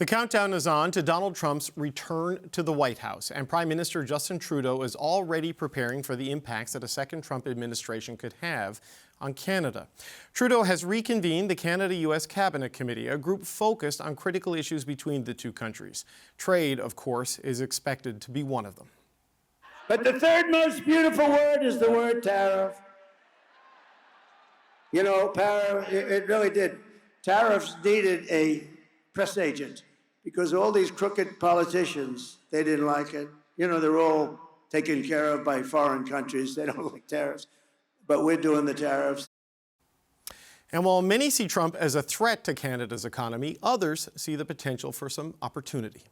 The countdown is on to Donald Trump's return to the White House, and Prime Minister Justin Trudeau is already preparing for the impacts that a second Trump administration could have on Canada. Trudeau has reconvened the Canada-U.S. Cabinet Committee, a group focused on critical issues between the two countries. Trade, of course, is expected to be one of them. But the third most beautiful word is the word tariff. You know, it really did. Tariffs needed a press agent because all these crooked politicians, they didn't like it. You know, they're all taken care of by foreign countries. They don't like tariffs. But we're doing the tariffs. And while many see Trump as a threat to Canada's economy, others see the potential for some opportunity.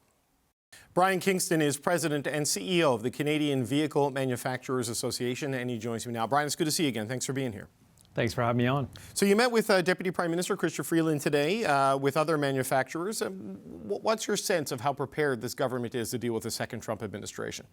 Brian Kingston is president and CEO of the Canadian Vehicle Manufacturers Association, and he joins me now. Brian, it's good to see you again. Thanks for being here. Thanks for having me on. So you met with Deputy Prime Minister Chrystia Freeland today with other manufacturers. What's your sense of how prepared this government is to deal with the second Trump administration?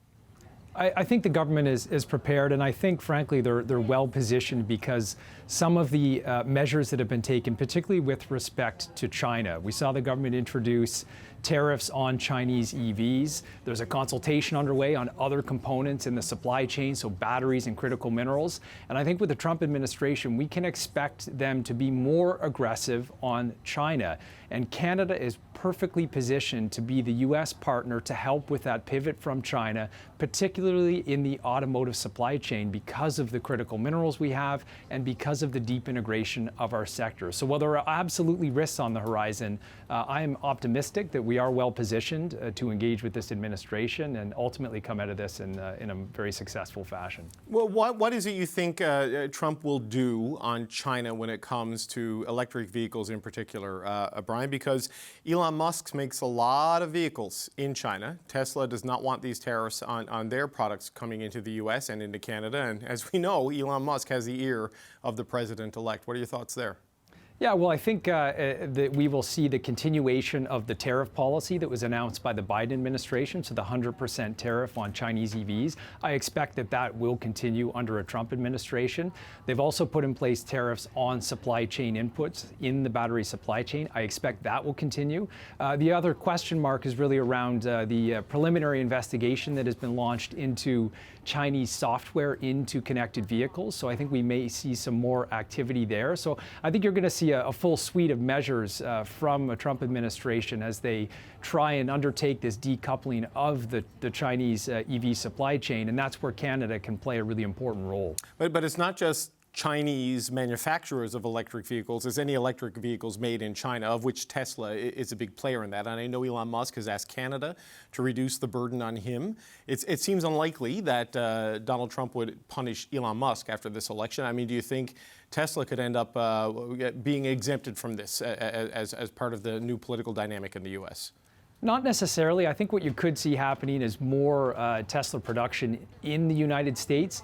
I think the government is prepared, and I think, frankly, they're well positioned because some of the measures that have been taken, particularly with respect to China. We saw the government introduce tariffs on Chinese EVs. There's a consultation underway on other components in the supply chain, so batteries and critical minerals. And I think with the Trump administration, we can expect them to be more aggressive on China. And Canada is perfectly positioned to be the U.S. partner to help with that pivot from China, particularly in the automotive supply chain because of the critical minerals we have and because of the deep integration of our sector. So while there are absolutely risks on the horizon, I am optimistic that we are well positioned to engage with this administration and ultimately come out of this in a very successful fashion. Well, what is it you think Trump will do on China when it comes to electric vehicles in particular, Brian? Because Elon Musk makes a lot of vehicles in China. Tesla does not want these tariffs on their products coming into the U.S. and into Canada. And as we know, Elon Musk has the ear of the president-elect. What are your thoughts there? Yeah, well, I think that we will see the continuation of the tariff policy that was announced by the Biden administration, so the 100% tariff on Chinese EVs. I expect that will continue under a Trump administration. They've also put in place tariffs on supply chain inputs in the battery supply chain. I expect that will continue. The other question mark is really around the preliminary investigation that has been launched into Chinese software into connected vehicles. So I think we may see some more activity there. So I think you're going to see a full suite of measures from a Trump administration as they try and undertake this decoupling of the Chinese EV supply chain. And that's where Canada can play a really important role. But it's not just Chinese manufacturers of electric vehicles. There's any electric vehicles made in China, of which Tesla is a big player in that. And I know Elon Musk has asked Canada to reduce the burden on him. It seems unlikely that Donald Trump would punish Elon Musk after this election. I mean, do you think Tesla could end up being exempted from this as part of the new political dynamic in the U.S.? Not necessarily. I think what you could see happening is more Tesla production in the United States.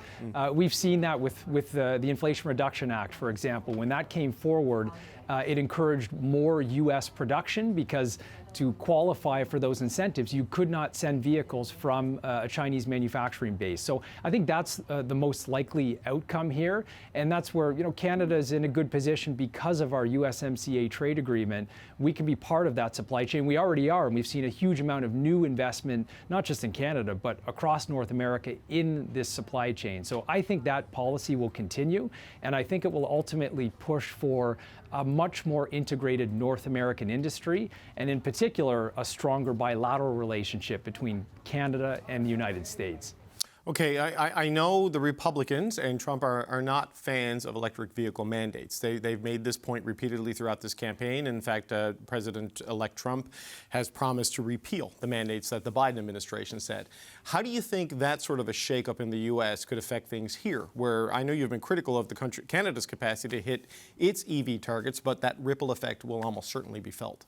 We've seen that with the Inflation Reduction Act, for example. When that came forward, it encouraged more U.S. production because to qualify for those incentives, you could not send vehicles from a Chinese manufacturing base. So I think that's the most likely outcome here. And that's where, Canada is in a good position because of our USMCA trade agreement. We can be part of that supply chain. We already are, and we've seen a huge amount of new investment, not just in Canada, but across North America in this supply chain. So I think that policy will continue, and I think it will ultimately push for a much more integrated North American industry, and in particular, a stronger bilateral relationship between Canada and the United States. Okay, I know the Republicans and Trump are not fans of electric vehicle mandates. They've made this point repeatedly throughout this campaign. In fact, President-elect Trump has promised to repeal the mandates that the Biden administration set. How do you think that sort of a shakeup in the U.S. could affect things here, where I know you've been critical of Canada's capacity to hit its EV targets, but that ripple effect will almost certainly be felt?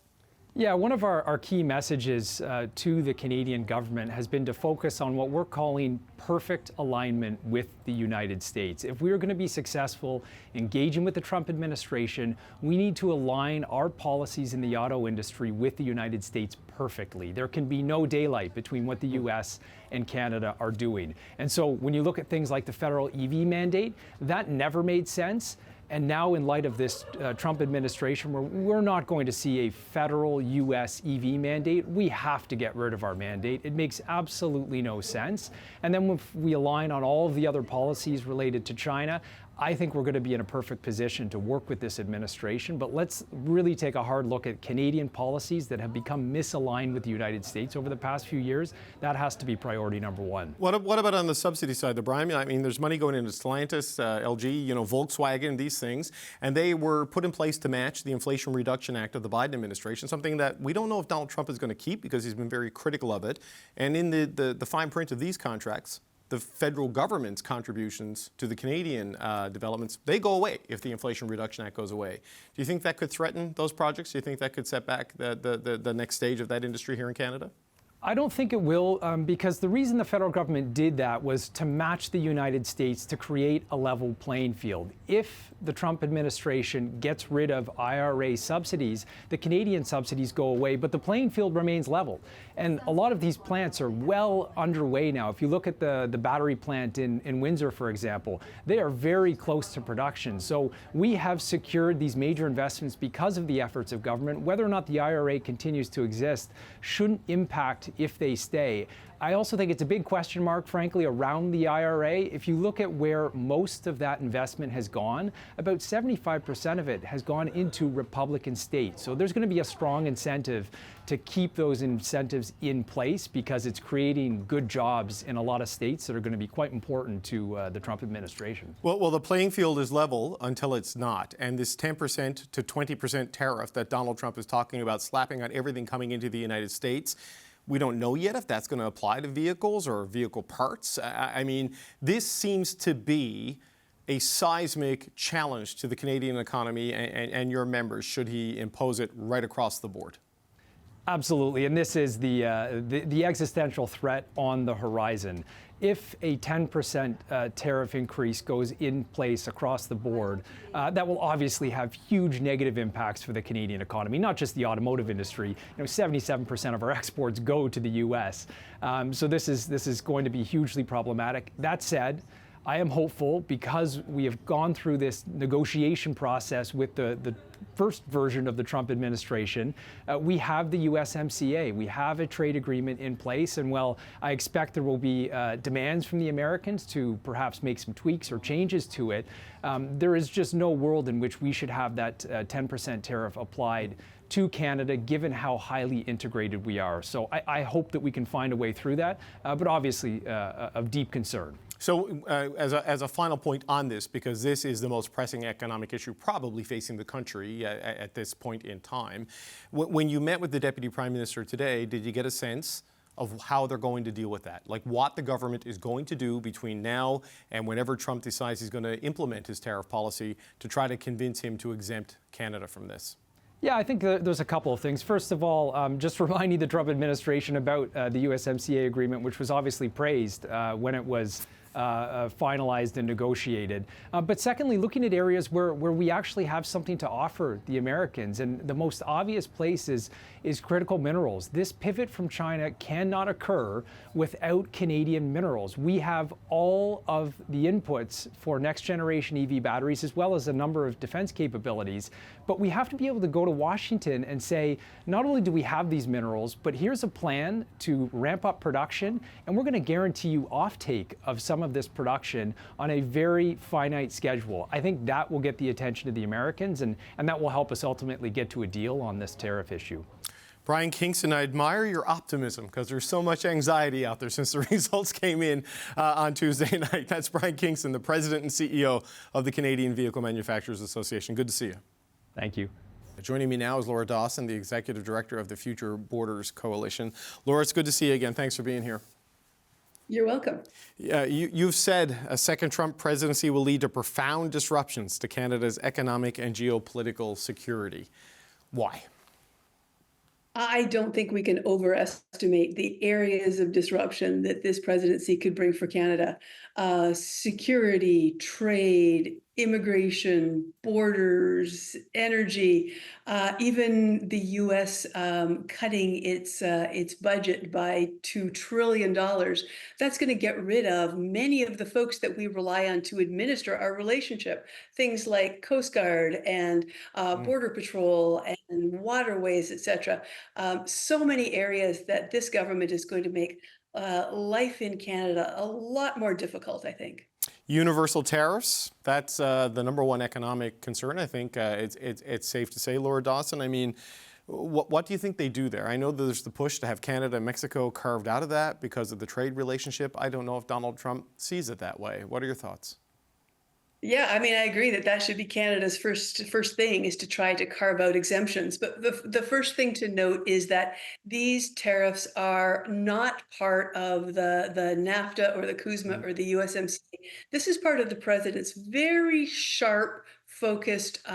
Yeah, one of our key messages to the Canadian government has been to focus on what we're calling perfect alignment with the United States. If we're going to be successful engaging with the Trump administration, we need to align our policies in the auto industry with the United States perfectly. There can be no daylight between what the U.S. and Canada are doing. And so when you look at things like the federal EV mandate, that never made sense. And now, in light of this Trump administration, where we're not going to see a federal U.S. EV mandate, we have to get rid of our mandate. It makes absolutely no sense. And then if we align on all of the other policies related to China, I think we're going to be in a perfect position to work with this administration. But let's really take a hard look at Canadian policies that have become misaligned with the United States over the past few years. That has to be priority number one. What about on the subsidy side, Brian? I mean, there's money going into Stellantis, LG, Volkswagen, these things, and they were put in place to match the Inflation Reduction Act of the Biden administration, something that we don't know if Donald Trump is going to keep because he's been very critical of it. And in the fine print of these contracts, the federal government's contributions to the Canadian developments, they go away if the Inflation Reduction Act goes away. Do you think that could threaten those projects? Do you think that could set back the next stage of that industry here in Canada? I don't think it will, because the reason the federal government did that was to match the United States to create a level playing field. If the Trump administration gets rid of IRA subsidies, the Canadian subsidies go away, but the playing field remains level. And a lot of these plants are well underway now. If you look at the battery plant in Windsor, for example, they are very close to production. So we have secured these major investments because of the efforts of government. Whether or not the IRA continues to exist shouldn't impact if they stay. I also think it's a big question mark, frankly, around the IRA. If you look at where most of that investment has gone, about 75% of it has gone into Republican states. So there's going to be a strong incentive to keep those incentives in place because it's creating good jobs in a lot of states that are going to be quite important to the Trump administration. Well, the playing field is level until it's not. And this 10% to 20% tariff that Donald Trump is talking about slapping on everything coming into the United States, we don't know yet if that's going to apply to vehicles or vehicle parts. I mean, this seems to be a seismic challenge to the Canadian economy and your members should he impose it right across the board. Absolutely, and this is the existential threat on the horizon. If a 10% tariff increase goes in place across the board, that will obviously have huge negative impacts for the Canadian economy, not just the automotive industry. 77% of our exports go to the U.S. So this is going to be hugely problematic. That said, I am hopeful because we have gone through this negotiation process with the first version of the Trump administration. We have the USMCA. We have a trade agreement in place. And while I expect there will be demands from the Americans to perhaps make some tweaks or changes to it, there is just no world in which we should have that 10% tariff applied to Canada, given how highly integrated we are. So I hope that we can find a way through that, but obviously of deep concern. So as a final point on this, because this is the most pressing economic issue probably facing the country at this point in time, when you met with the Deputy Prime Minister today, did you get a sense of how they're going to deal with that? Like what the government is going to do between now and whenever Trump decides he's going to implement his tariff policy to try to convince him to exempt Canada from this? Yeah, I think there's a couple of things. First of all, just reminding the Trump administration about the USMCA agreement, which was obviously praised when it was finalized and negotiated. But secondly, looking at areas where we actually have something to offer the Americans. And the most obvious place is critical minerals. This pivot from China cannot occur without Canadian minerals. We have all of the inputs for next generation EV batteries, as well as a number of defense capabilities. But we have to be able to go to Washington and say, not only do we have these minerals, but here's a plan to ramp up production, and we're going to guarantee you offtake of some of this production on a very finite schedule. I think that will get the attention of the Americans, and that will help us ultimately get to a deal on this tariff issue. Brian Kingston, I admire your optimism because there's so much anxiety out there since the results came in on Tuesday night. That's Brian Kingston, the President and CEO of the Canadian Vehicle Manufacturers Association. Good to see you. Thank you. Joining me now is Laura Dawson, the Executive Director of the Future Borders Coalition. Laura, it's good to see you again. Thanks for being here. You're welcome. You've said a second Trump presidency will lead to profound disruptions to Canada's economic and geopolitical security. Why? I don't think we can overestimate the areas of disruption that this presidency could bring for Canada. Security, trade, immigration, borders, energy, even the U.S. Cutting its budget by $2 trillion. That's going to get rid of many of the folks that we rely on to administer our relationship. Things like Coast Guard and Border Patrol and waterways, etc. So many areas that this government is going to make life in Canada a lot more difficult, I think. Universal tariffs, that's the #1 economic concern. I think it's safe to say, Laura Dawson. I mean, what do you think they do there? I know there's the push to have Canada and Mexico carved out of that because of the trade relationship. I don't know if Donald Trump sees it that way. What are your thoughts? Yeah, I mean, I agree that that should be Canada's first thing is to try to carve out exemptions. But the first thing to note is that these tariffs are not part of the NAFTA or the CUSMA or the USMCA. This is part of the president's very sharp, focused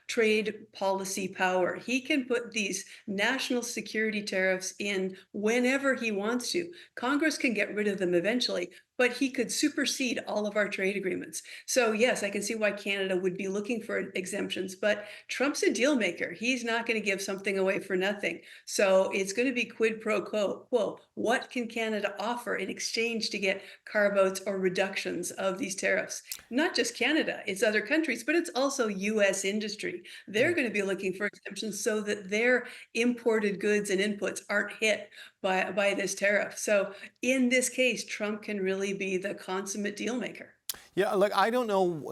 trade policy power. He can put these national security tariffs in whenever he wants to. Congress can get rid of them eventually, but he could supersede all of our trade agreements. So yes, I can see why Canada would be looking for exemptions, but Trump's a deal maker. He's not going to give something away for nothing. So it's going to be quid pro quo. What can Canada offer in exchange to get carve-outs or reductions of these tariffs? Not just Canada, it's other countries, but it's also US industry. They're going to be looking for exemptions so that their imported goods and inputs aren't hit by this tariff. So in this case, Trump can really be the consummate deal maker. Yeah, look, I don't know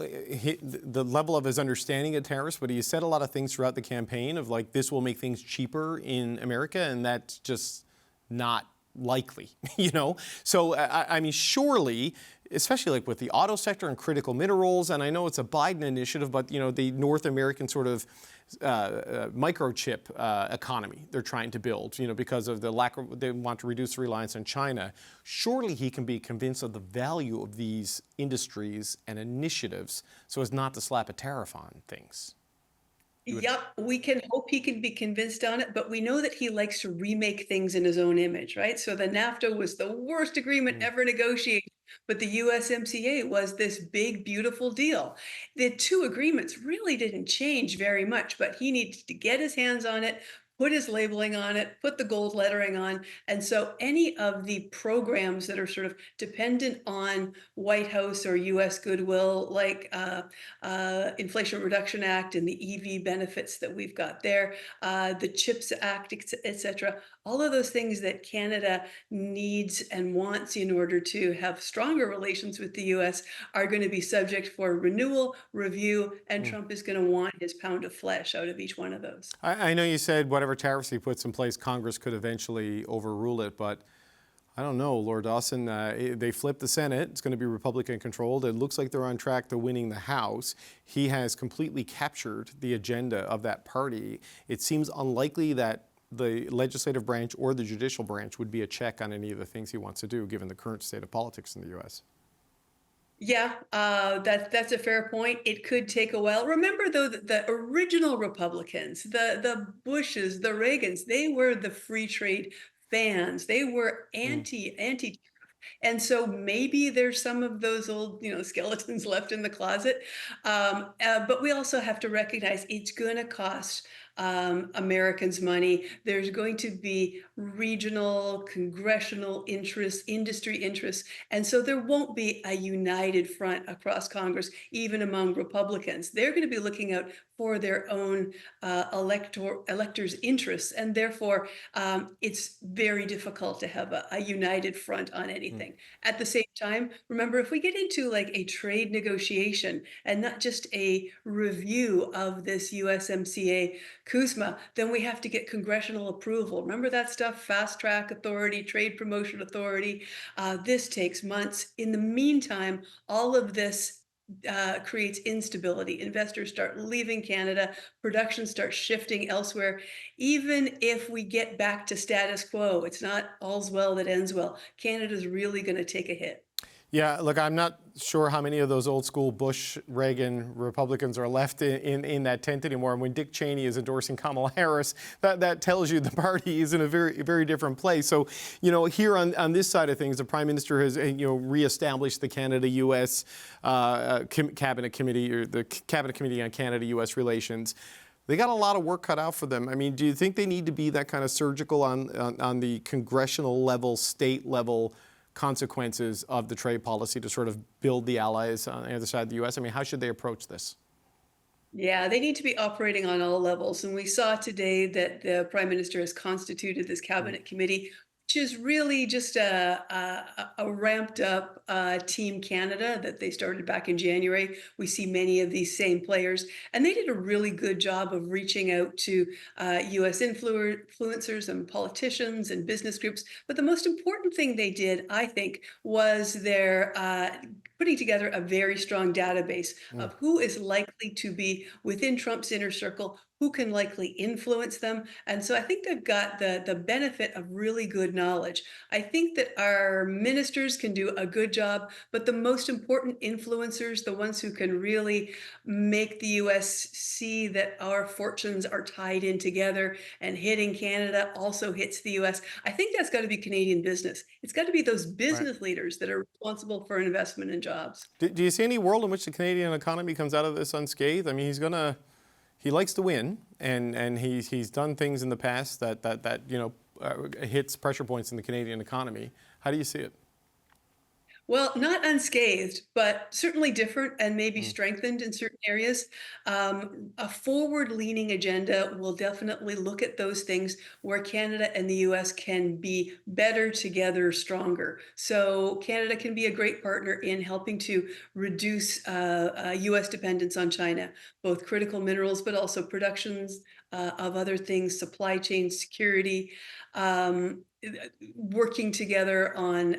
the level of his understanding of tariffs, but he said a lot of things throughout the campaign of like, this will make things cheaper in America, and that's just not likely, you know? So, I mean, surely, especially like with the auto sector and critical minerals, and I know it's a Biden initiative, but, you know, the North American sort of microchip economy they're trying to build, you know, because of the lack of, they want to reduce reliance on China. Surely he can be convinced of the value of these industries and initiatives so as not to slap a tariff on things. Yep, we can hope he can be convinced on it, but we know that he likes to remake things in his own image, right? So the NAFTA was the worst agreement ever negotiated, but the USMCA was this big, beautiful deal. The two agreements really didn't change very much, but he needed to get his hands on it, put his labeling on it, put the gold lettering on. And so any of the programs that are sort of dependent on White House or US goodwill, like Inflation Reduction Act and the EV benefits that we've got there, the CHIPS Act, et cetera, all of those things that Canada needs and wants in order to have stronger relations with the US are going to be subject for renewal, review, and Trump is going to want his pound of flesh out of each one of those. I know you said whatever tariffs he puts in place, Congress could eventually overrule it, but I don't know, Laura Dawson. They flipped the Senate. It's going to be Republican controlled. It looks like they're on track to winning the House. He has completely captured the agenda of that party. It seems unlikely that the legislative branch or the judicial branch would be a check on any of the things he wants to do, given the current state of politics in the U.S. Yeah, that's a fair point. It could take a while. Remember, though, that the original Republicans, the Bushes, the Reagans, they were the free trade fans. They were anti. And so maybe there's some of those old, skeletons left in the closet. But we also have to recognize it's going to cost Americans money. There's going to be regional, congressional interests, industry interests. And so there won't be a united front across Congress, even among Republicans. They're going to be looking out for their own electors' interests. And therefore, it's very difficult to have a united front on anything. At the same time, remember, if we get into like a trade negotiation and not just a review of this USMCA CUSMA, then we have to get congressional approval. Remember that stuff? Fast track authority, trade promotion authority. This takes months. In the meantime, all of this creates instability. Investors start leaving Canada, production starts shifting elsewhere. Even if we get back to status quo, it's not all's well that ends well. Canada's really going to take a hit. Yeah, look, I'm not sure how many of those old school Bush-Reagan Republicans are left in that tent anymore. And when Dick Cheney is endorsing Kamala Harris, that tells you the party is in a very, very different place. So, here on this side of things, the Prime Minister has, reestablished the Canada-U.S. Cabinet Committee, or the Cabinet Committee on Canada-U.S. Relations. They got a lot of work cut out for them. I mean, do you think they need to be that kind of surgical on the congressional level, state level consequences of the trade policy to sort of build the allies on the other side of the U.S.? I mean, how should they approach this? Yeah, they need to be operating on all levels. And we saw today that the Prime Minister has constituted this cabinet committee, which is really just a ramped up Team Canada that they started back in January. We see many of these same players, and they did a really good job of reaching out to U.S. influencers and politicians and business groups. But the most important thing they did, I think, was their putting together a very strong database of who is likely to be within Trump's inner circle, who can likely influence them. And so I think they've got the benefit of really good knowledge. I think that our ministers can do a good job, but the most important influencers, the ones who can really make the U.S. see that our fortunes are tied in together and hitting Canada also hits the U.S., I think that's got to be Canadian business. It's got to be those business leaders that are responsible for investment and jobs. Do you see any world in which the Canadian economy comes out of this unscathed? I mean, he likes to win, and he's done things in the past that hits pressure points in the Canadian economy. How do you see it? Well, not unscathed, but certainly different and maybe strengthened in certain areas. A forward-leaning agenda will definitely look at those things where Canada and the U.S. can be better together, stronger. So Canada can be a great partner in helping to reduce U.S. dependence on China, both critical minerals, but also productions of other things, supply chain security, working together on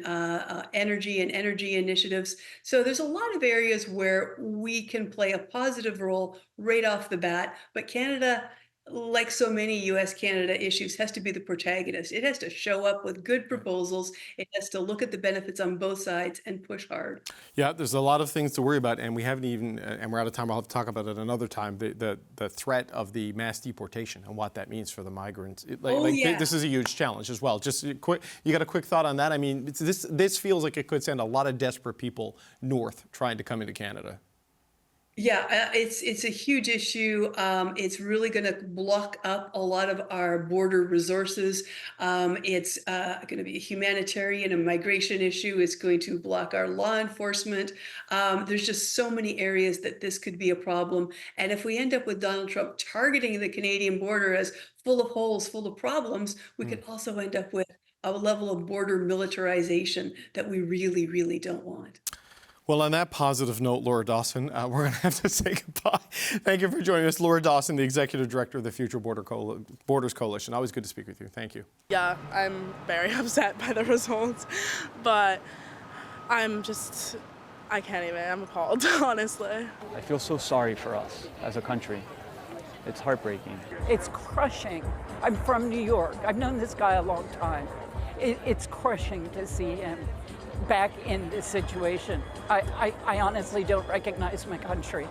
energy and energy initiatives. So there's a lot of areas where we can play a positive role right off the bat, but Canada, like so many U.S.-Canada issues, has to be the protagonist. It has to show up with good proposals. It has to look at the benefits on both sides and push hard. Yeah, there's a lot of things to worry about, and we haven't even, and we're out of time. I'll have to talk about it another time. The threat of the mass deportation and what that means for the migrants. This is a huge challenge as well. Just quick, you got a quick thought on that? I mean, this feels like it could send a lot of desperate people north trying to come into Canada. Yeah, it's a huge issue. It's really going to block up a lot of our border resources. It's going to be a humanitarian and migration issue. It's going to block our law enforcement. There's just so many areas that this could be a problem. And if we end up with Donald Trump targeting the Canadian border as full of holes, full of problems, we could also end up with a level of border militarization that we really, really don't want. Well, on that positive note, Laura Dawson, we're going to have to say goodbye. Thank you for joining us. Laura Dawson, the Executive Director of the Future Borders Coalition. Always good to speak with you. Thank you. Yeah, I'm very upset by the results, but I can't even, I'm appalled, honestly. I feel so sorry for us as a country. It's heartbreaking. It's crushing. I'm from New York. I've known this guy a long time. It's crushing to see him back in this situation. I honestly don't recognize my country.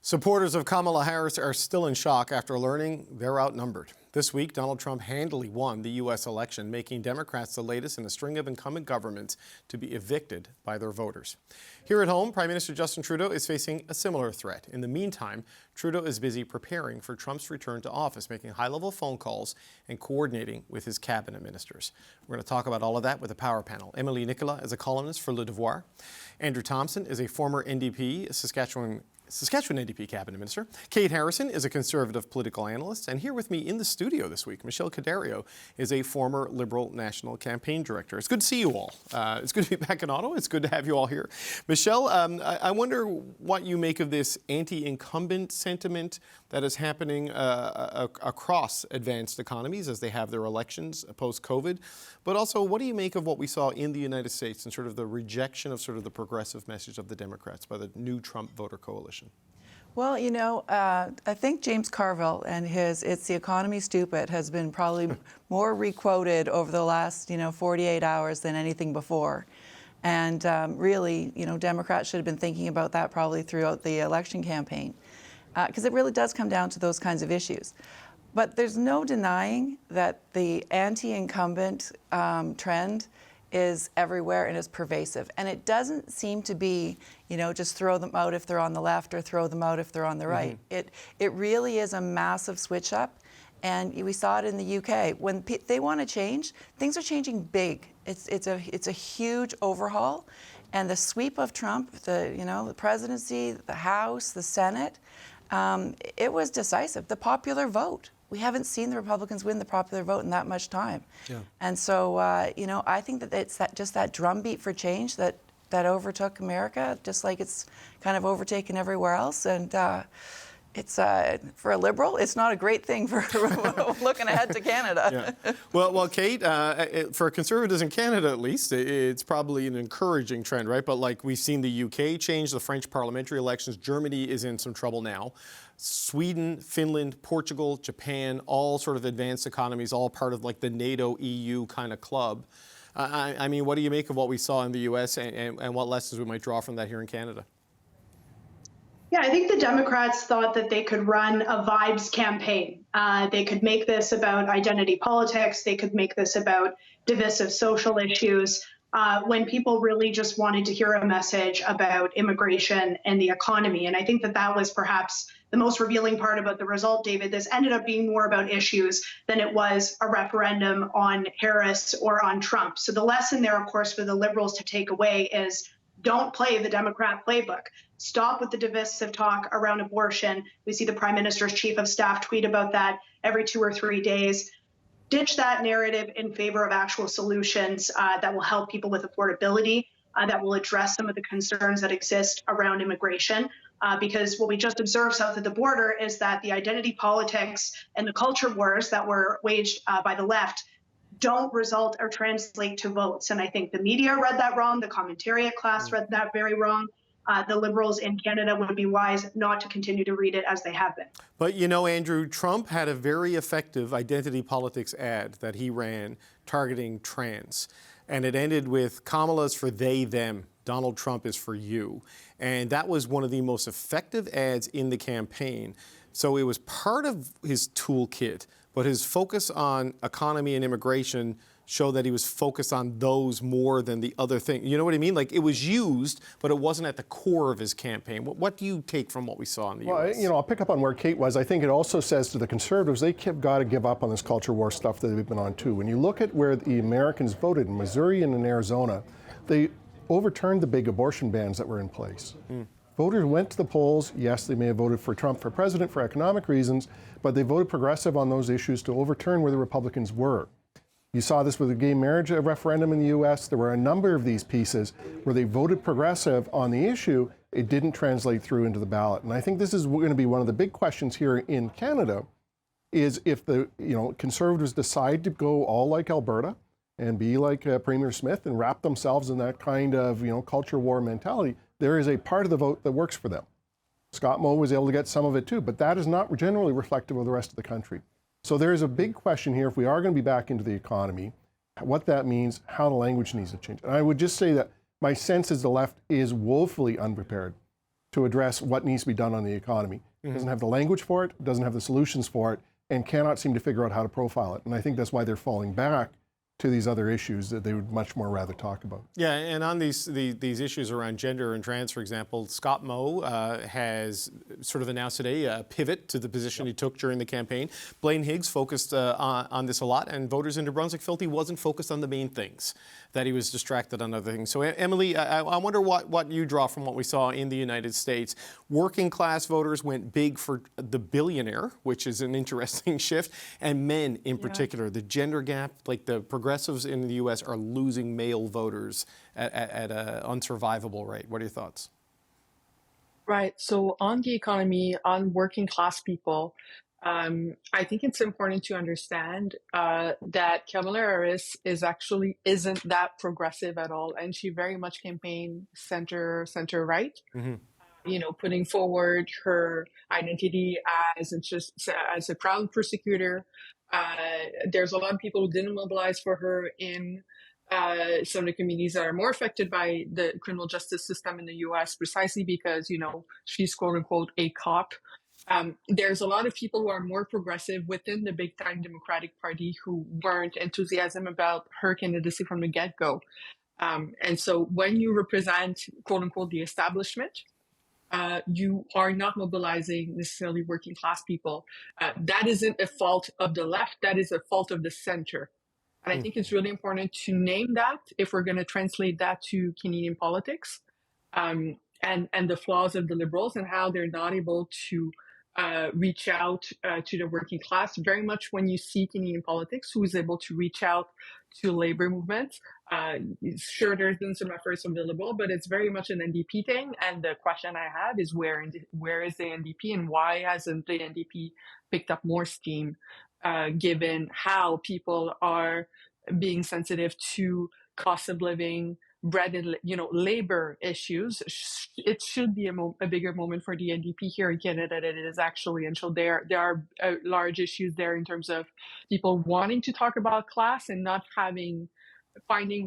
Supporters of Kamala Harris are still in shock after learning they're outnumbered. This week, Donald Trump handily won the U.S. election, making Democrats the latest in a string of incumbent governments to be evicted by their voters. Here at home, Prime Minister Justin Trudeau is facing a similar threat. In the meantime, Trudeau is busy preparing for Trump's return to office, making high-level phone calls and coordinating with his cabinet ministers. We're going to talk about all of that with a power panel. Emily Nicola is a columnist for Le Devoir. Andrew Thompson is a former NDP Saskatchewan NDP cabinet minister. Kate Harrison is a conservative political analyst. And here with me in the studio this week, Michelle Cadario is a former Liberal national campaign director. It's good to see you all. It's good to be back in Ottawa. It's good to have you all here. Michelle, I wonder what you make of this anti-incumbent sentiment that is happening across advanced economies as they have their elections post-COVID. But also, what do you make of what we saw in the United States and sort of the rejection of sort of the progressive message of the Democrats by the new Trump voter coalition? Well, I think James Carville and his "It's the Economy, Stupid" has been probably more requoted over the last, 48 hours than anything before. And really, Democrats should have been thinking about that probably throughout the election campaign, because it really does come down to those kinds of issues. But there's no denying that the anti-incumbent trend is everywhere and is pervasive. And it doesn't seem to be, just throw them out if they're on the left or throw them out if they're on the right. It really is a massive switch up. And we saw it in the UK. When they want to change, things are changing big. It's a huge overhaul. And the sweep of Trump, the presidency, the House, the Senate, it was decisive. The popular vote. We haven't seen the Republicans win the popular vote in that much time. Yeah. And so, I think that it's just that drumbeat for change that overtook America, just like it's kind of overtaken everywhere else. And it's for a Liberal, it's not a great thing for looking ahead to Canada. Yeah. Well, Kate, for Conservatives in Canada at least, it's probably an encouraging trend, right? But like we've seen the UK change, the French parliamentary elections, Germany is in some trouble now. Sweden, Finland, Portugal, Japan, all sort of advanced economies, all part of like the NATO, EU kind of club. I mean, what do you make of what we saw in the US and what lessons we might draw from that here in Canada? Yeah, I think the Democrats thought that they could run a vibes campaign. They could make this about identity politics. They could make this about divisive social issues. When people really just wanted to hear a message about immigration and the economy. And I think that was perhaps the most revealing part about the result, David. This ended up being more about issues than it was a referendum on Harris or on Trump. So the lesson there, of course, for the Liberals to take away is don't play the Democrat playbook. Stop with the divisive talk around abortion. We see the Prime Minister's Chief of Staff tweet about that every 2 or 3 days. Ditch that narrative in favor of actual solutions that will help people with affordability, that will address some of the concerns that exist around immigration. Because what we just observed south of the border is that the identity politics and the culture wars that were waged by the left don't result or translate to votes. And I think the media read that wrong. The commentariat class read that very wrong. The Liberals in Canada would be wise not to continue to read it as they have been. But Andrew, Trump had a very effective identity politics ad that he ran targeting trans. And it ended with Kamala's for they, them. Donald Trump is for you. And that was one of the most effective ads in the campaign. So it was part of his toolkit, but his focus on economy and immigration showed that he was focused on those more than the other thing. You know what I mean? Like it was used, but it wasn't at the core of his campaign. What do you take from what we saw in the U.S.? Well, I'll pick up on where Kate was. I think it also says to the Conservatives, they got to give up on this culture war stuff that they've been on too. When you look at where the Americans voted in Missouri and in Arizona, they overturned the big abortion bans that were in place. Voters went to the polls. Yes, they may have voted for Trump for president for economic reasons, but they voted progressive on those issues to overturn where the Republicans were. You saw this with the gay marriage referendum in the U.S. There were a number of these pieces where they voted progressive on the issue. It didn't translate through into the ballot. And I think this is going to be one of the big questions here in Canada is if the Conservatives decide to go all like Alberta and be like Premier Smith and wrap themselves in that kind of culture war mentality, there is a part of the vote that works for them. Scott Moe was able to get some of it too, but that is not generally reflective of the rest of the country. So there is a big question here, if we are going to be back into the economy, what that means, how the language needs to change. And I would just say that my sense is the left is woefully unprepared to address what needs to be done on the economy. It doesn't have the language for it, doesn't have the solutions for it, and cannot seem to figure out how to profile it. And I think that's why they're falling back to these other issues that they would much more rather talk about. Yeah, and on these issues around gender and trans, for example, Scott Moe has sort of announced today a pivot to the position he took during the campaign. Blaine Higgs focused on this a lot, and voters in New Brunswick felt he wasn't focused on the main things, that he was distracted on other things. So, Emily, I wonder what you draw from what we saw in the United States. Working class voters went big for the billionaire, which is an interesting shift, and men in particular. The gender gap, like the progressives in the U.S. are losing male voters at an unsurvivable rate. What are your thoughts? Right. So on the economy, on working class people, I think it's important to understand that Kamala Harris isn't that progressive at all, and she very much campaigned center right. Putting forward her identity as a proud persecutor. There's a lot of people who didn't mobilize for her in some of the communities that are more affected by the criminal justice system in the US, precisely because, she's quote unquote a cop. There's a lot of people who are more progressive within the big time Democratic Party who weren't enthusiastic about her candidacy from the get-go. And so when you represent quote unquote the establishment, you are not mobilizing necessarily working class people. That isn't a fault of the left, that is a fault of the center. And I think it's really important to name that if we're going to translate that to Canadian politics, and the flaws of the Liberals and how they're not able to reach out to the working class. Very much when you see Canadian politics, who is able to reach out to labor movements. Sure, there's been some efforts from the Liberal, but it's very much an NDP thing. And the question I have is where is the NDP and why hasn't the NDP picked up more steam, given how people are being sensitive to cost of living, bread and labor issues. It should be a bigger moment for the NDP here in Canada than it is actually. And so there are large issues there in terms of people wanting to talk about class and not finding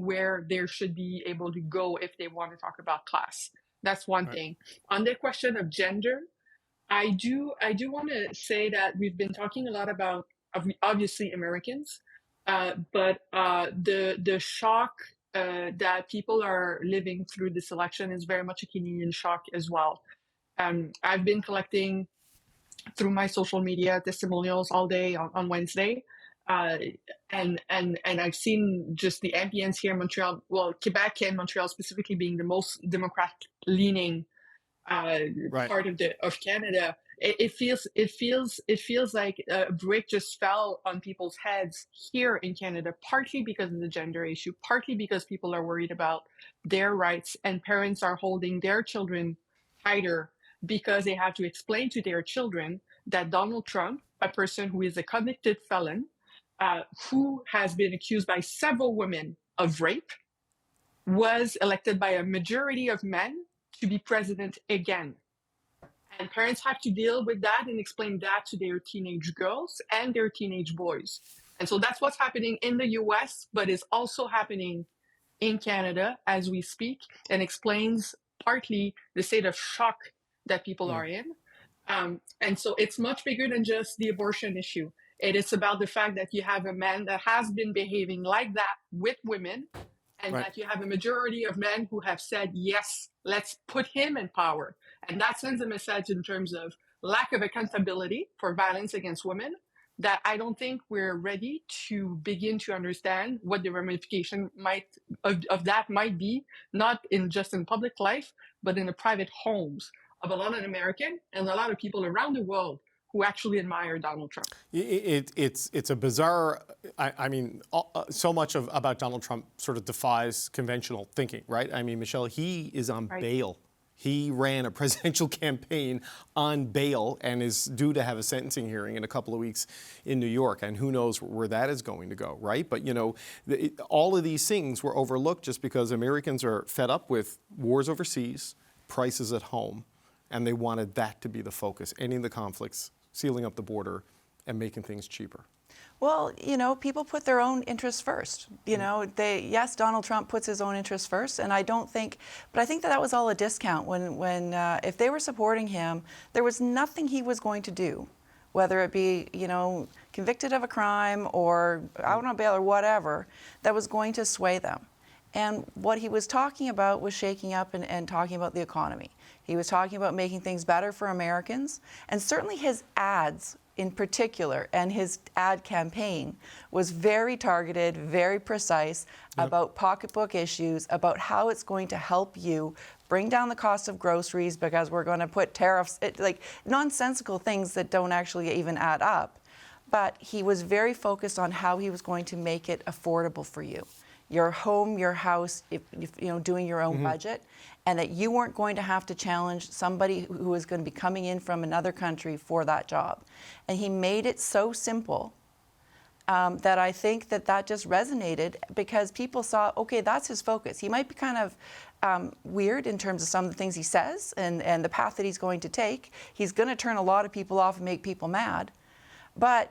where they should be able to go if they want to talk about class. That's one thing. On the question of gender, I do want to say that we've been talking a lot about obviously Americans, but the shock that people are living through this election is very much a Canadian shock as well. I've been collecting through my social media testimonials all day on Wednesday, and I've seen just the ambience here in Montreal, Quebec and Montreal specifically being the most Democrat-leaning part of Canada. It feels like a brick just fell on people's heads here in Canada, partly because of the gender issue, partly because people are worried about their rights and parents are holding their children tighter because they have to explain to their children that Donald Trump, a person who is a convicted felon, who has been accused by several women of rape, was elected by a majority of men to be president again. And parents have to deal with that and explain that to their teenage girls and their teenage boys. And so that's what's happening in the US, but is also happening in Canada as we speak, and explains partly the state of shock that people are in. And so it's much bigger than just the abortion issue. It is about the fact that you have a man that has been behaving like that with women, and that you have a majority of men who have said, yes, let's put him in power. And that sends a message in terms of lack of accountability for violence against women that I don't think we're ready to begin to understand what the ramification of that might be, not just in public life, but in the private homes of a lot of Americans and a lot of people around the world who actually admire Donald Trump. It's a bizarre, I mean, so much about Donald Trump sort of defies conventional thinking, right? I mean, Michelle, he is on bail. He ran a presidential campaign on bail and is due to have a sentencing hearing in a couple of weeks in New York. And who knows where that is going to go, right? But, all of these things were overlooked just because Americans are fed up with wars overseas, prices at home, and they wanted that to be the focus, ending the conflicts, sealing up the border, and making things cheaper. Well, people put their own interests first. Yes, Donald Trump puts his own interests first, and I think that was all a discount when if they were supporting him, there was nothing he was going to do, whether it be, convicted of a crime or out on bail or whatever, that was going to sway them. And what he was talking about was shaking up and talking about the economy. He was talking about making things better for Americans, and certainly his ads in particular, and his ad campaign was very targeted, very precise about pocketbook issues, about how it's going to help you bring down the cost of groceries because we're going to put tariffs, like nonsensical things that don't actually even add up. But he was very focused on how he was going to make it affordable for you. Your home, your house, if doing your own budget, and that you weren't going to have to challenge somebody who was going to be coming in from another country for that job. And he made it so simple that I think that just resonated because people saw, okay, that's his focus. He might be kind of weird in terms of some of the things he says and the path that he's going to take. He's going to turn a lot of people off and make people mad. But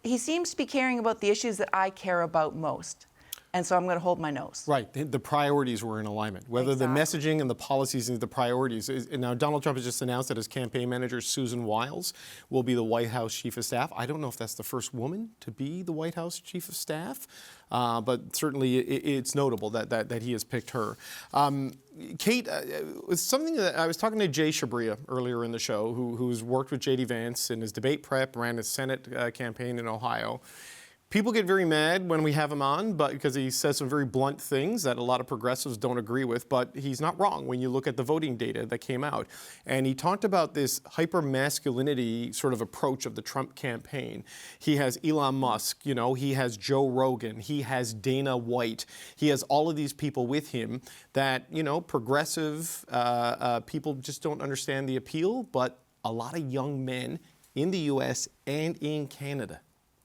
he seems to be caring about the issues that I care about most. And so I'm going to hold my nose. Right. The priorities were in alignment. Whether the messaging and the policies and the priorities. And now Donald Trump has just announced that his campaign manager, Susan Wiles, will be the White House Chief of Staff. I don't know if that's the first woman to be the White House Chief of Staff, but certainly it's notable that he has picked her. Kate, it's something that I was talking to Jay Shabria earlier in the show, who's worked with J.D. Vance in his debate prep, ran his Senate campaign in Ohio. People get very mad when we have him on, but because he says some very blunt things that a lot of progressives don't agree with, but he's not wrong when you look at the voting data that came out. And he talked about this hyper-masculinity sort of approach of the Trump campaign. He has Elon Musk, he has Joe Rogan, he has Dana White. He has all of these people with him that, progressive people just don't understand the appeal, but a lot of young men in the U.S. and in Canada,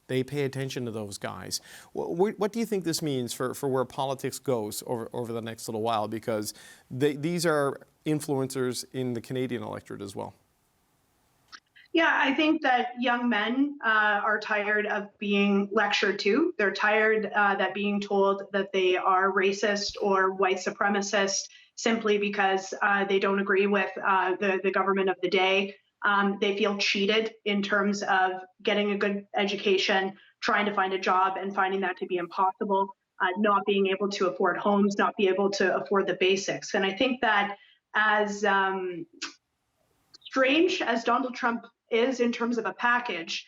they pay attention to those guys. What do you think this means for where politics goes over the next little while? Because these are influencers in the Canadian electorate as well. Yeah, I think that young men are tired of being lectured to. They're tired that being told that they are racist or white supremacist simply because they don't agree with the government of the day. They feel cheated in terms of getting a good education, trying to find a job and finding that to be impossible, not being able to afford homes, not be able to afford the basics. And I think that as strange as Donald Trump is in terms of a package,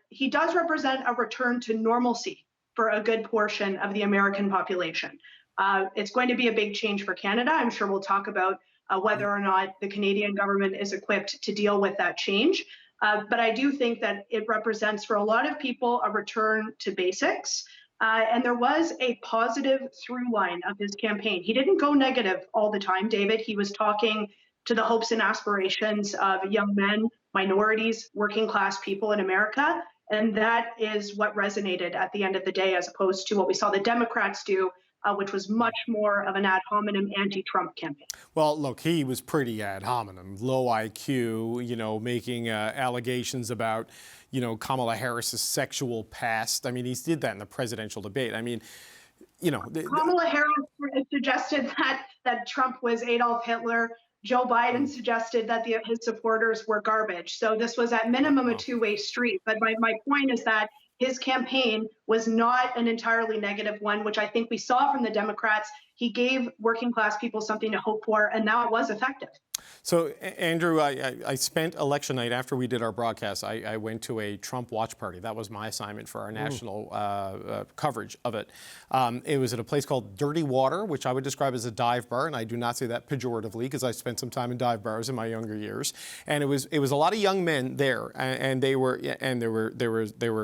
he does represent a return to normalcy for a good portion of the American population. It's going to be a big change for Canada. I'm sure we'll talk about whether or not the Canadian government is equipped to deal with that change. But I do think that it represents for a lot of people a return to basics. And there was a positive through line of his campaign. He didn't go negative all the time, David. He was talking to the hopes and aspirations of young men, minorities, working class people in America. And that is what resonated at the end of the day, as opposed to what we saw the Democrats do, which was much more of an ad hominem anti-Trump campaign. Well, look, he was pretty ad hominem, low IQ, making allegations about, Kamala Harris's sexual past. I mean, he did that in the presidential debate. I mean, Kamala Harris suggested that Trump was Adolf Hitler. Joe Biden suggested that his supporters were garbage. So this was at minimum a two-way street. But my point is that his campaign was not an entirely negative one, which I think we saw from the Democrats. He gave working class people something to hope for, and now it was effective. So, Andrew, I spent election night after we did our broadcast. I went to a Trump watch party. That was my assignment for our national coverage of it. It was at a place called Dirty Water, which I would describe as a dive bar, and I do not say that pejoratively because I spent some time in dive bars in my younger years. And it was a lot of young men there, and there were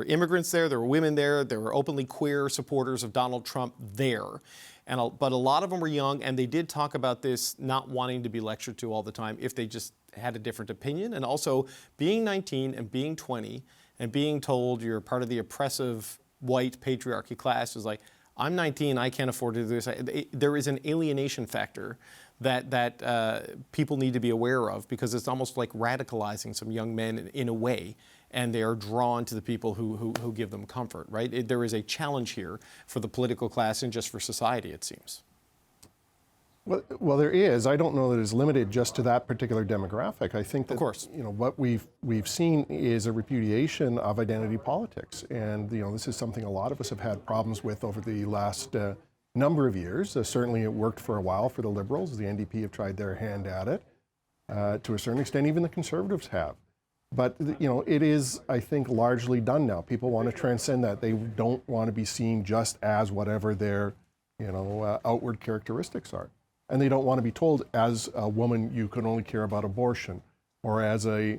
immigrants there, there were women there, there were openly queer supporters of Donald Trump there. But a lot of them were young, and they did talk about this not wanting to be lectured to all the time if they just had a different opinion. And also being 19 and being 20 and being told you're part of the oppressive white patriarchy class is like, I'm 19, I can't afford to do this. There is an alienation factor that people need to be aware of, because it's almost like radicalizing some young men in a way, and they are drawn to the people who give them comfort, right? There is a challenge here for the political class and just for society, it seems. Well, there is. I don't know that it's limited just to that particular demographic. I think that, of course, what we've seen is a repudiation of identity politics, and this is something a lot of us have had problems with over the last number of years. Certainly, it worked for a while for the Liberals. The NDP have tried their hand at it to a certain extent. Even the Conservatives have. But it is, I think, largely done now. People want to transcend that. They don't want to be seen just as whatever their outward characteristics are. And they don't want to be told, as a woman, you can only care about abortion, or as a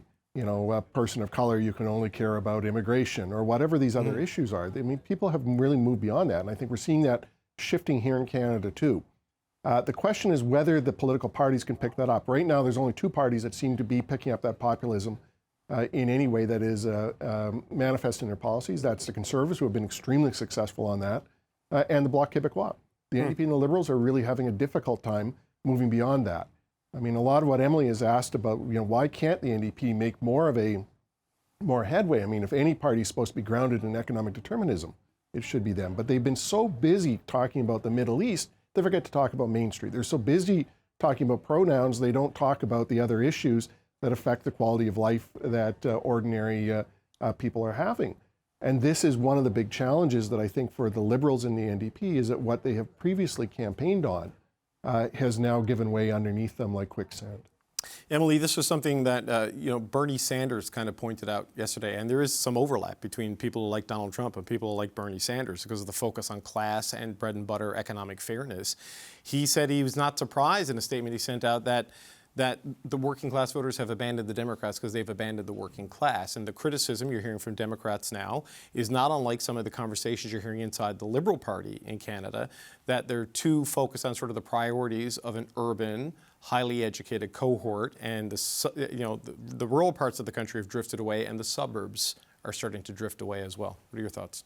person of color, you can only care about immigration, or whatever these other issues are. I mean, people have really moved beyond that, and I think we're seeing that shifting here in Canada too. The question is whether the political parties can pick that up. Right now, there's only two parties that seem to be picking up that populism in any way that is manifest in their policies. That's the Conservatives, who have been extremely successful on that, and the Bloc Québécois. The NDP and the Liberals are really having a difficult time moving beyond that. I mean, a lot of what Emily has asked about, why can't the NDP make more headway? I mean, if any party is supposed to be grounded in economic determinism, it should be them. But they've been so busy talking about the Middle East, they forget to talk about Main Street. They're so busy talking about pronouns, they don't talk about the other issues that affect the quality of life that ordinary people are having. And this is one of the big challenges that I think for the Liberals in the NDP is that what they have previously campaigned on has now given way underneath them like quicksand. Emily, this was something that Bernie Sanders kind of pointed out yesterday, and there is some overlap between people who like Donald Trump and people who like Bernie Sanders because of the focus on class and bread and butter economic fairness. He said he was not surprised in a statement he sent out that the working class voters have abandoned the Democrats because they've abandoned the working class. And the criticism you're hearing from Democrats now is not unlike some of the conversations you're hearing inside the Liberal Party in Canada, that they're too focused on sort of the priorities of an urban, highly educated cohort, and the rural parts of the country have drifted away, and the suburbs are starting to drift away as well. What are your thoughts?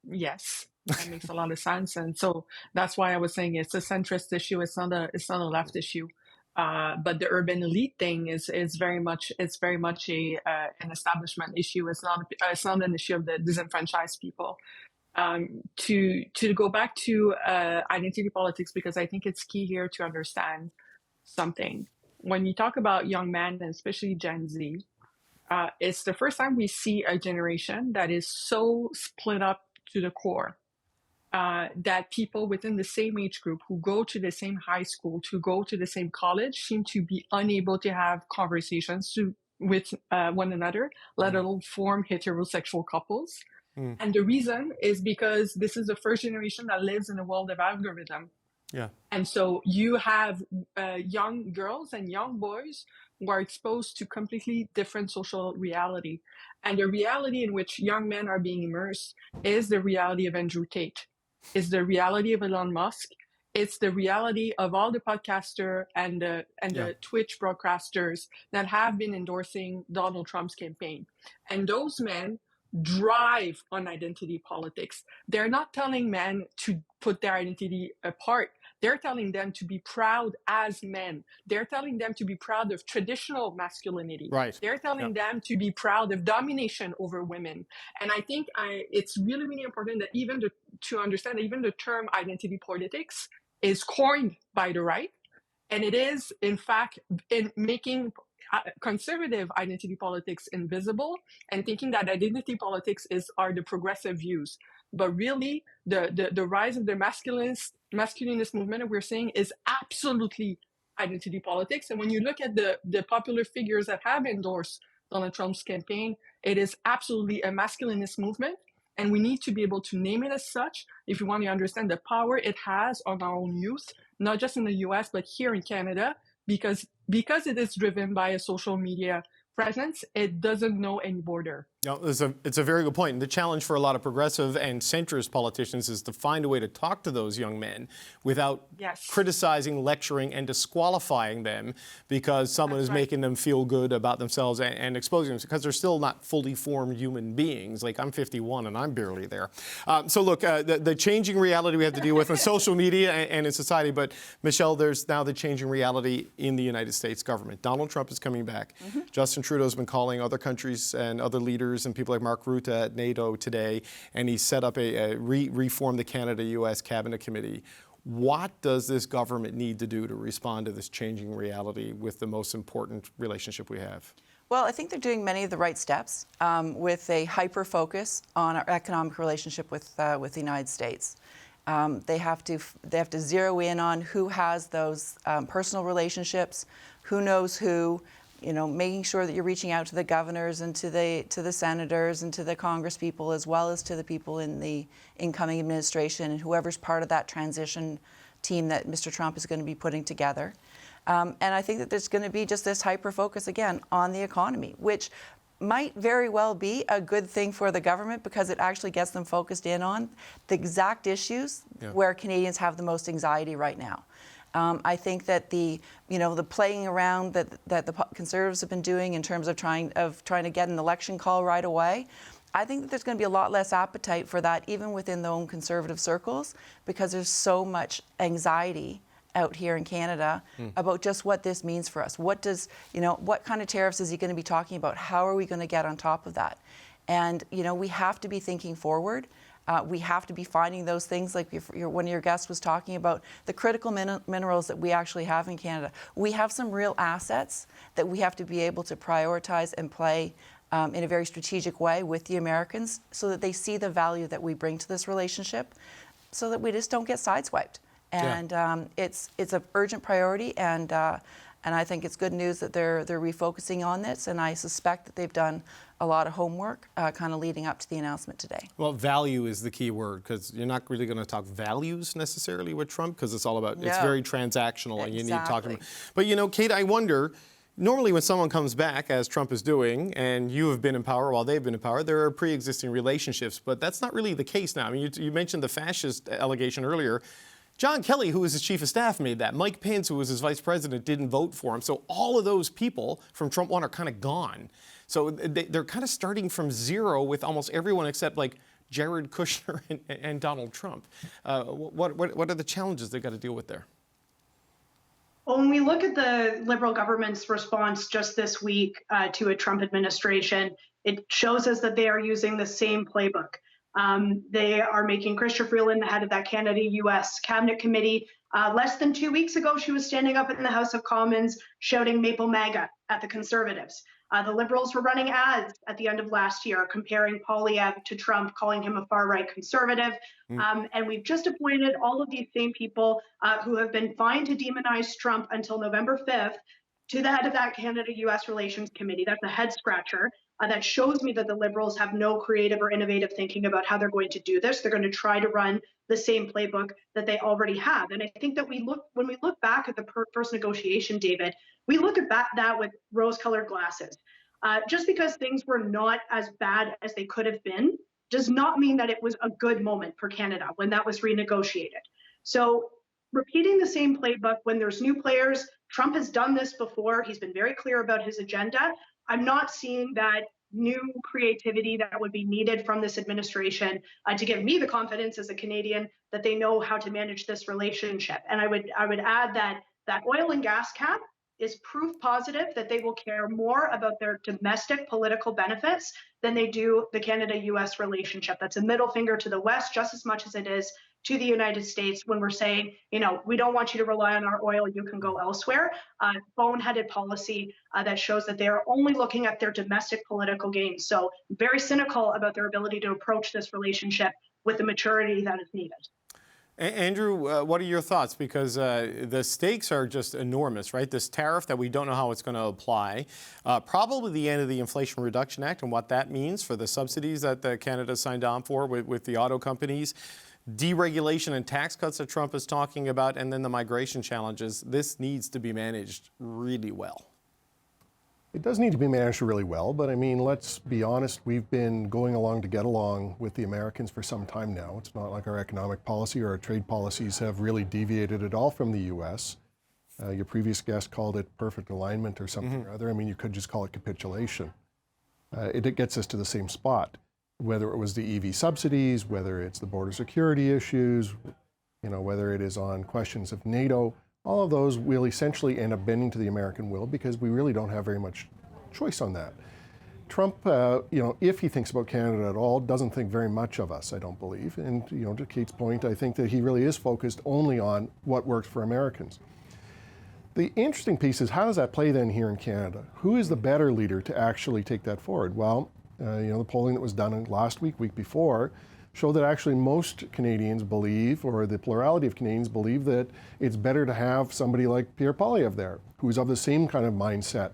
Yes, that makes a lot of sense, and so that's why I was saying it's a centrist issue. It's not a left issue, but the urban elite thing is very much an establishment issue. It's not an issue of the disenfranchised people. To go back to identity politics, because I think it's key here to understand something. When you talk about young men, and especially Gen Z, it's the first time we see a generation that is so split up to the core that people within the same age group who go to the same high school, to go to the same college, seem to be unable to have conversations with one another, let alone form heterosexual couples. And the reason is because this is the first generation that lives in a world of algorithm. Yeah. And so you have young girls and young boys who are exposed to completely different social reality. And the reality in which young men are being immersed is the reality of Andrew Tate, is the reality of Elon Musk. It's the reality of all the podcaster and the Twitch broadcasters that have been endorsing Donald Trump's campaign. And those men drive on identity politics. They're not telling men to put their identity apart. They're telling them to be proud as men. They're telling them to be proud of traditional masculinity. Right. They're telling them to be proud of domination over women. And I think it's really, really important that to understand that even the term identity politics is coined by the right. And it is, in fact, in making conservative identity politics invisible and thinking that identity politics are the progressive views. But really, the rise of the masculinist movement that we're seeing is absolutely identity politics. And when you look at the popular figures that have endorsed Donald Trump's campaign, it is absolutely a masculinist movement. And we need to be able to name it as such if you want to understand the power it has on our own youth, not just in the US, but here in Canada, because it is driven by a social media presence, it doesn't know any border. No, it's a very good point. And the challenge for a lot of progressive and centrist politicians is to find a way to talk to those young men without criticizing, lecturing, and disqualifying them because someone is making them feel good about themselves and exposing them, because they're still not fully formed human beings. Like, I'm 51 and I'm barely there. So look, the changing reality we have to deal with on social media and in society. But Michelle, there's now the changing reality in the United States government. Donald Trump is coming back. Justin Trudeau's been calling other countries and other leaders and people like Mark Rutte at NATO today, and he set up reformed the Canada-U.S. Cabinet Committee. What does this government need to do to respond to this changing reality with the most important relationship we have? Well, I think they're doing many of the right steps with a hyper-focus on our economic relationship with the United States. They have to zero in on who has those personal relationships, who knows who, making sure that you're reaching out to the governors and to the senators and to the Congress people, as well as to the people in the incoming administration and whoever's part of that transition team that Mr. Trump is going to be putting together. And I think that there's going to be just this hyper-focus, again, on the economy, which might very well be a good thing for the government because it actually gets them focused in on the exact issues where Canadians have the most anxiety right now. I think that the playing around that the Conservatives have been doing in terms of trying to get an election call right away, I think that there's going to be a lot less appetite for that even within their own Conservative circles because there's so much anxiety out here in Canada about just what this means for us. What kind of tariffs is he going to be talking about? How are we going to get on top of that? And, we have to be thinking forward. We have to be finding those things like one of your guests was talking about, the critical minerals that we actually have in Canada. We have some real assets that we have to be able to prioritize and play in a very strategic way with the Americans so that they see the value that we bring to this relationship so that we just don't get sideswiped. And it's an urgent priority, and I think it's good news that they're refocusing on this, and I suspect that they've done a lot of homework kind of leading up to the announcement today. Well, value is the key word, because you're not really going to talk values necessarily with Trump, because it's all about, it's very transactional, and you need to talk to him. But, Kate, I wonder, normally when someone comes back, as Trump is doing, and you have been in power while they've been in power, there are pre-existing relationships, but that's not really the case now. I mean, you mentioned the fascist allegation earlier. John Kelly, who was his chief of staff, made that. Mike Pence, who was his vice president, didn't vote for him. So all of those people from Trump 1 are kind of gone. So they're kind of starting from zero with almost everyone except like Jared Kushner and Donald Trump. What are the challenges they've got to deal with there? Well, when we look at the Liberal government's response just this week to a Trump administration, it shows us that they are using the same playbook. They are making Chrystia Freeland the head of that Canada-U.S. Cabinet Committee. Less than 2 weeks ago, she was standing up in the House of Commons shouting Maple MAGA at the Conservatives. The Liberals were running ads at the end of last year comparing Poilievre to Trump, calling him a far-right conservative. And we've just appointed all of these same people who have been fined to demonize Trump until November 5th to the head of that Canada-U.S. Relations Committee. That's a head-scratcher. That shows me that the Liberals have no creative or innovative thinking about how they're going to do this. They're going to try to run the same playbook that they already have. And I think that when we look back at the first negotiation, David, we look at that with rose-colored glasses. Just because things were not as bad as they could have been does not mean that it was a good moment for Canada when that was renegotiated. So repeating the same playbook when there's new players, Trump has done this before. He's been very clear about his agenda. I'm not seeing that new creativity that would be needed from this administration to give me the confidence as a Canadian that they know how to manage this relationship. And I would add that oil and gas cap is proof positive that they will care more about their domestic political benefits than they do the Canada-U.S. relationship. That's a middle finger to the West just as much as it is to the United States when we're saying, we don't want you to rely on our oil, you can go elsewhere. Boneheaded policy that shows that they are only looking at their domestic political gains. So very cynical about their ability to approach this relationship with the maturity that is needed. Andrew, what are your thoughts? Because the stakes are just enormous, right? This tariff that we don't know how it's going to apply, probably the end of the Inflation Reduction Act and what that means for the subsidies that Canada signed on for with the auto companies, deregulation and tax cuts that Trump is talking about, and then the migration challenges. This needs to be managed really well. It does need to be managed really well, but I mean, let's be honest, we've been going along to get along with the Americans for some time now. It's not like our economic policy or our trade policies have really deviated at all from the U.S. Your previous guest called it perfect alignment or something or other. I mean, you could just call it capitulation. It gets us to the same spot, whether it was the EV subsidies, whether it's the border security issues, whether it is on questions of NATO. All of those will essentially end up bending to the American will because we really don't have very much choice on that. Trump, if he thinks about Canada at all, doesn't think very much of us, I don't believe. And, to Kate's point, I think that he really is focused only on what works for Americans. The interesting piece is, how does that play then here in Canada? Who is the better leader to actually take that forward? Well, the polling that was done last week before, showed that actually most Canadians believe, or the plurality of Canadians believe, that it's better to have somebody like Pierre Poilievre there, who's of the same kind of mindset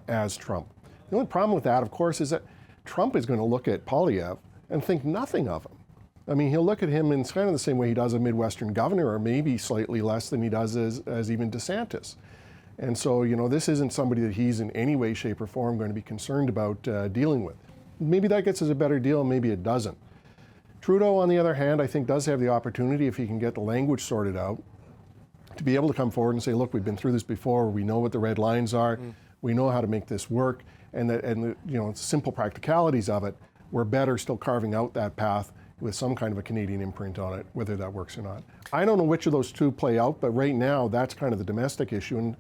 as Trump. The only problem with that, of course, is that Trump is going to look at Poilievre and think nothing of him. I mean, he'll look at him in kind of the same way he does a Midwestern governor, or maybe slightly less than he does as even DeSantis. And so, this isn't somebody that he's in any way, shape, or form going to be concerned about dealing with. Maybe that gets us a better deal, maybe it doesn't. Trudeau, on the other hand, I think does have the opportunity, if he can get the language sorted out, to be able to come forward and say, look, we've been through this before, we know what the red lines are, we know how to make this work, and the simple practicalities of it, we're better still carving out that path with some kind of a Canadian imprint on it, whether that works or not. I don't know which of those two play out, but right now that's kind of the domestic issue, and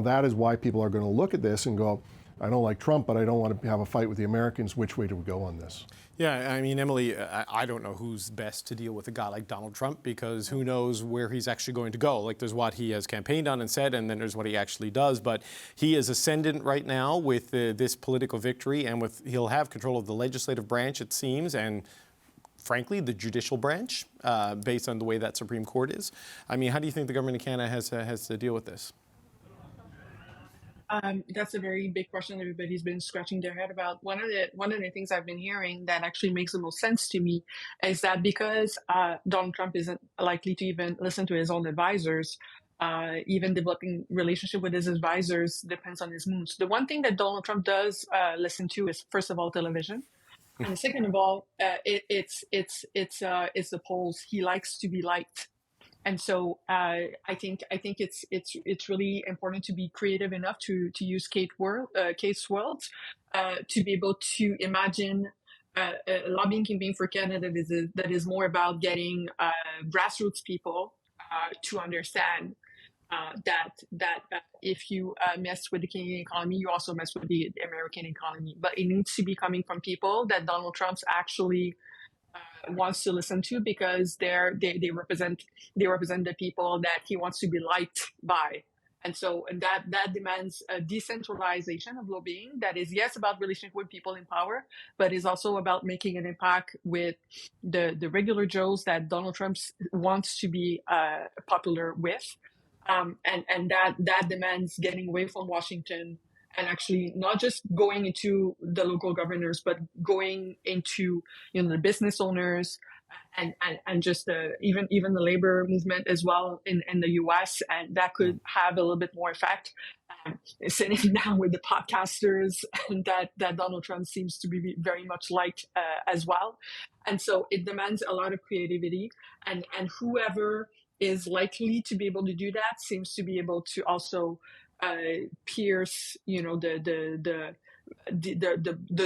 that is why people are going to look at this and go, I don't like Trump, but I don't want to have a fight with the Americans. Which way do we go on this? Yeah, I mean, Emily, I don't know who's best to deal with a guy like Donald Trump, because who knows where he's actually going to go. Like, there's what he has campaigned on and said, and then there's what he actually does. But he is ascendant right now with this political victory, and he'll have control of the legislative branch, it seems, and frankly, the judicial branch, based on the way that Supreme Court is. I mean, how do you think the government of Canada has to deal with this? That's a very big question everybody's been scratching their head about. One of the things I've been hearing that actually makes the most sense to me is that because Donald Trump isn't likely to even listen to his own advisors, even developing relationship with his advisors depends on his moods. The one thing that Donald Trump does listen to is, first of all, television. And second of all, it's the polls. He likes to be liked. And so I think it's really important to be creative enough to use Kate's words to be able to imagine a lobbying campaign for Canada that is more about getting grassroots people to understand that if you mess with the Canadian economy, you also mess with the American economy. But it needs to be coming from people that Donald Trump's actually wants to listen to, because they represent the people that he wants to be liked by. And so that demands a decentralization of lobbying that is, yes, about relationship with people in power, but is also about making an impact with the regular Joes that Donald Trump wants to be popular with. And that demands getting away from Washington and actually not just going into the local governors, but going into the business owners and just even the labor movement as well in the U.S. And that could have a little bit more effect. Sitting down with the podcasters, and that Donald Trump seems to be very much liked as well. And so it demands a lot of creativity, and whoever is likely to be able to do that seems to be able to also pierce, the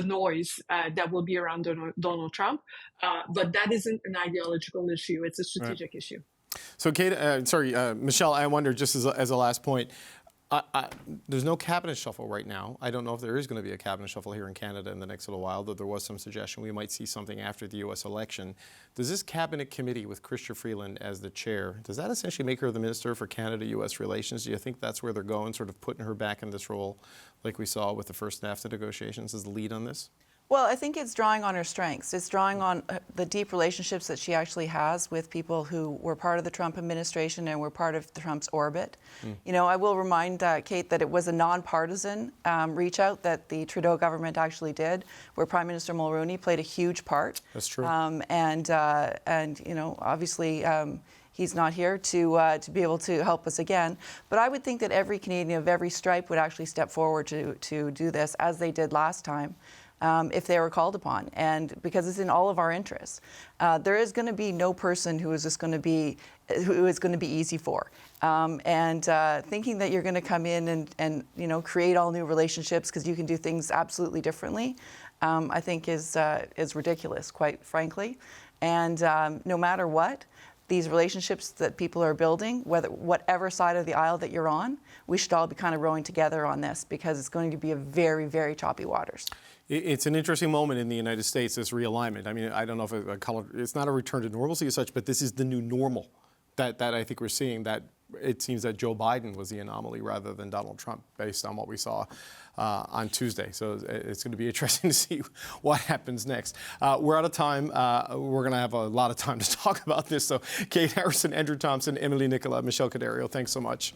noise that will be around Donald Trump. But that isn't an ideological issue; it's a strategic issue. So, Kate, Michelle, I wonder, just as a last point, there's no cabinet shuffle right now. I don't know if there is going to be a cabinet shuffle here in Canada in the next little while, though there was some suggestion we might see something after the U.S. election. Does this cabinet committee with Chrystia Freeland as the chair, does that essentially make her the Minister for Canada-U.S. relations? Do you think that's where they're going, sort of putting her back in this role like we saw with the first NAFTA negotiations as the lead on this? Well, I think it's drawing on her strengths. It's drawing on the deep relationships that she actually has with people who were part of the Trump administration and were part of Trump's orbit. I will remind Kate that it was a nonpartisan reach out that the Trudeau government actually did, where Prime Minister Mulroney played a huge part. That's true. Obviously, he's not here to be able to help us again. But I would think that every Canadian of every stripe would actually step forward to do this, as they did last time. If they were called upon, and because it's in all of our interests. There is going to be no person who is going to be easy for, thinking that you're going to come in and create all new relationships because you can do things absolutely differently, I think is ridiculous, quite frankly. And no matter what, these relationships that people are building, whatever side of the aisle that you're on, we should all be kind of rowing together on this, because it's going to be a very, very choppy waters. It's an interesting moment in the United States, this realignment. I mean, I don't know if it's not a return to normalcy as such, but this is the new normal that I think we're seeing, that it seems that Joe Biden was the anomaly rather than Donald Trump, based on what we saw on Tuesday. So it's going to be interesting to see what happens next. We're out of time. We're going to have a lot of time to talk about this. So Kate Harrison, Andrew Thompson, Emily Nicola, Michelle Cadario, thanks so much.